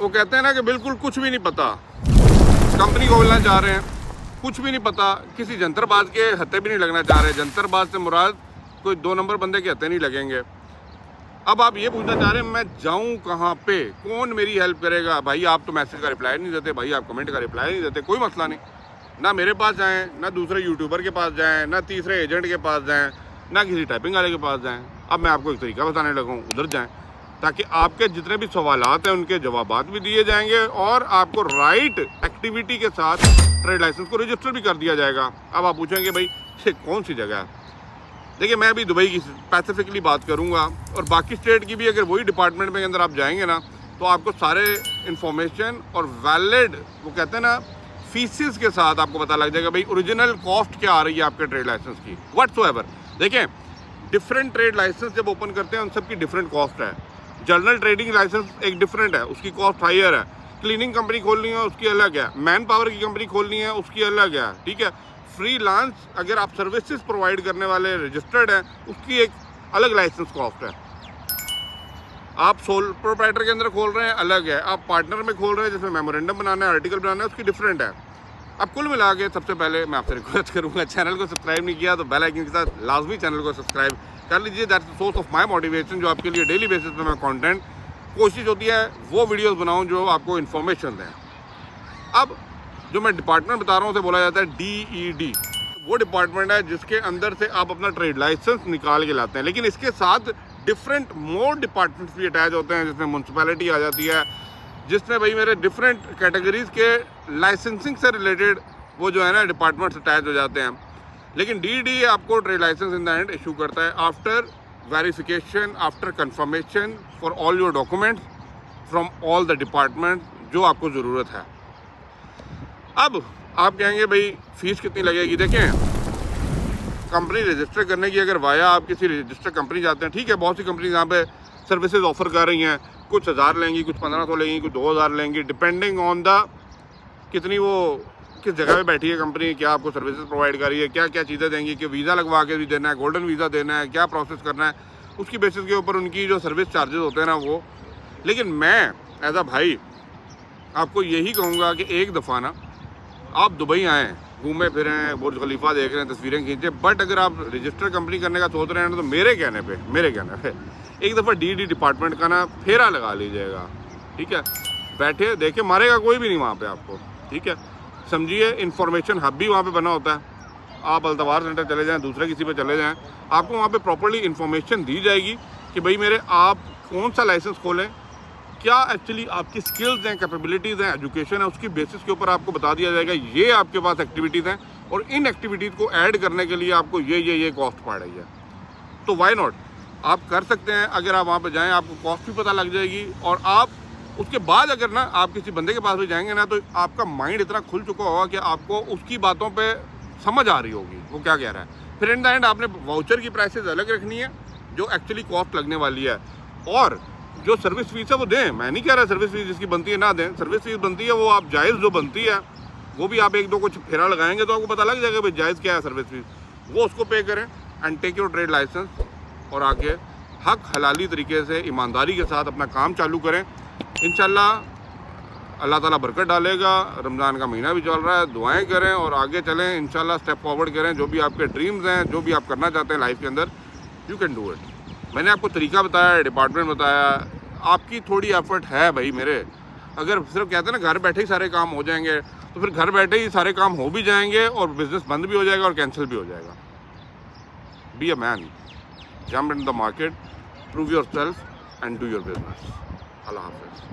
वो कहते हैं ना कि बिल्कुल कुछ भी नहीं पता, कंपनी खोलना चाह रहे हैं, कुछ भी नहीं पता, किसी जंतरबाज के हत्थे भी नहीं लगना चाह रहे। जंतरबाज से मुराद कोई 2 नंबर बंदे के हत्थे नहीं लगेंगे। अब आप ये पूछना चाह रहे हैं मैं जाऊं कहाँ पे, कौन मेरी हेल्प करेगा? भाई आप तो मैसेज का रिप्लाई नहीं देते, भाई आप कमेंट का रिप्लाई नहीं देते, कोई मसला नहीं, ना मेरे पास जाएं, ना दूसरे यूट्यूबर के पास जाएं, ना तीसरे एजेंट के पास जाएं, ना किसी टाइपिंग वाले के पास जाएं। अब मैं आपको एक तरीका बताने लगा हूँ, उधर जाएं, ताकि आपके जितने भी सवालात हैं उनके जवाबात भी दिए जाएंगे और आपको राइट एक्टिविटी के साथ ट्रेड लाइसेंस को रजिस्टर भी कर दिया जाएगा। अब आप पूछेंगे भाई ये कौन सी जगह है? देखिए मैं अभी दुबई की स्पेसिफिकली बात करूंगा, और बाकी स्टेट की भी अगर वही डिपार्टमेंट में अंदर आप जाएंगे ना तो आपको सारे इन्फॉर्मेशन और वैलिड, वो कहते हैं ना, फीसिस के साथ आपको पता लग जाएगा भाई ओरिजिनल कॉस्ट क्या आ रही है आपके ट्रेड लाइसेंस की, व्हाटसोएवर। देखें डिफरेंट ट्रेड लाइसेंस जब ओपन करते हैं उन सबकी डिफरेंट कॉस्ट है। जनरल ट्रेडिंग लाइसेंस एक डिफरेंट है, उसकी कॉस्ट हायर है। क्लीनिंग कंपनी खोलनी है उसकी अलग है, मैन पावर की कंपनी खोलनी है उसकी अलग है, ठीक है। फ्रीलांस अगर आप सर्विसेज प्रोवाइड करने वाले रजिस्टर्ड हैं उसकी एक अलग लाइसेंस कॉस्ट है। आप सोल प्रोप्राइटर के अंदर खोल रहे हैं अलग है, आप पार्टनर में खोल रहे हैं जिसमें मेमोरेंडम बनाना है, आर्टिकल बनाना है, उसकी डिफरेंट है। अब कुल मिला के सबसे पहले मैं आपसे रिक्वेस्ट करूंगा, चैनल को सब्सक्राइब नहीं किया तो बेल आइकन के साथ लाजमी चैनल को सब्सक्राइब कर लीजिए। That's the source of my motivation, जो आपके लिए डेली बेसिस पे मैं कंटेंट कोशिश होती है वो वीडियोस बनाऊं जो आपको इन्फॉर्मेशन दें। अब जो मैं डिपार्टमेंट बता रहा हूँ उसे बोला जाता है DED। वो डिपार्टमेंट है जिसके अंदर से आप अपना ट्रेड लाइसेंस निकाल के लाते हैं, लेकिन इसके साथ डिफरेंट मोर डिपार्टमेंट्स भी अटैच होते हैं, जिसमें म्यूनसिपैलिटी आ जाती है, जिसमें भाई मेरे डिफरेंट कैटेगरीज के लाइसेंसिंग से रिलेटेड वो जो है ना डिपार्टमेंट्स अटैच हो जाते हैं। लेकिन DED आपको trade licence in the end issue करता है after verification, after confirmation for all your documents from all the department जो आपको ज़रूरत है। अब आप कहेंगे भाई फीस कितनी लगेगी? देखें कंपनी रजिस्टर करने की अगर वाया आप किसी रजिस्टर कंपनी जाते हैं, ठीक है, बहुत सी कंपनी यहाँ पे सर्विसेज ऑफर कर रही हैं, कुछ 1000 लेंगी, कुछ 1500 लेंगी, कुछ 2000 लेंगी, डिपेंडिंग ऑन द कितनी वो किस जगह पे बैठी है कंपनी, क्या आपको सर्विसेज प्रोवाइड कर रही है, क्या क्या चीज़ें देंगी, कि वीज़ा लगवा के भी देना है, गोल्डन वीज़ा देना है, क्या प्रोसेस करना है, उसकी बेसिस के ऊपर उनकी जो सर्विस चार्जेस होते हैं ना वो। लेकिन मैं एज अ भाई आपको यही कहूँगा कि एक दफ़ा ना आप दुबई आएँ, घूमे फिरें, बुर्ज खलीफा देख रहे हैं, तस्वीरें खींचें, बट अगर आप रजिस्टर कंपनी करने का सोच रहे हैं तो मेरे कहने पे एक दफ़ा DED डिपार्टमेंट का ना फेरा लगा लीजिएगा, ठीक है। बैठे देखे, मारेगा कोई भी नहीं वहाँ पे आपको, ठीक है। समझिए इंफॉर्मेशन हब भी वहाँ पे बना होता है। आप अल्तवार सेंटर चले जाएँ, दूसरे किसी पे चले जाएँ, आपको वहाँ पे प्रॉपर्ली इन्फॉर्मेशन दी जाएगी कि भाई मेरे आप कौन सा लाइसेंस खोलें, क्या एक्चुअली आपकी स्किल्स हैं, कैपेबिलिटीज़ हैं, एजुकेशन है, उसकी बेसिस के ऊपर आपको बता दिया जाएगा ये आपके पास एक्टिविटीज़ हैं और इन एक्टिविटीज़ को ऐड करने के लिए आपको ये कॉस्ट पड़ रही है। तो वाई नॉट, आप कर सकते हैं। अगर आप वहाँ पे जाएं आपको कॉस्ट भी पता लग जाएगी, और आप उसके बाद अगर ना आप किसी बंदे के पास भी जाएंगे ना तो आपका माइंड इतना खुल चुका होगा कि आपको उसकी बातों पे समझ आ रही होगी वो क्या कह रहा है। फिर इन द एंड आपने वाउचर की प्राइसेस अलग रखनी है जो एक्चुअली कॉस्ट लगने वाली है, और जो सर्विस फीस है वो दें। मैं नहीं कह रहा सर्विस फीस जिसकी बनती है ना दें, सर्विस फीस बनती है वो आप जायज़ जो बनती है वो भी आप एक दो कुछ फेरा लगाएंगे तो आपको पता लग जाएगा भाई जायज़ क्या है सर्विस फीस, वो उसको पे करें and take your trade licence, और आगे हक हलाली तरीके से ईमानदारी के साथ अपना काम चालू करें। इंशाल्लाह अल्लाह ताला बरकत डालेगा। रमज़ान का महीना भी चल रहा है, दुआएं करें और आगे चलें इंशाल्लाह, स्टेप फॉरवर्ड करें। जो भी आपके ड्रीम्स हैं, जो भी आप करना चाहते हैं लाइफ के अंदर, यू कैन डू इट। मैंने आपको तरीका बताया, डिपार्टमेंट बताया, आपकी थोड़ी एफर्ट है भाई मेरे। अगर सिर्फ कहते हैं ना घर बैठे ही सारे काम हो जाएंगे, तो फिर घर बैठे ही सारे काम हो भी जाएंगे और बिजनेस बंद भी हो जाएगा और कैंसिल भी हो जाएगा। Be a man, jump in the market, prove yourself and do your business. अल्लाह हाफ़िज़।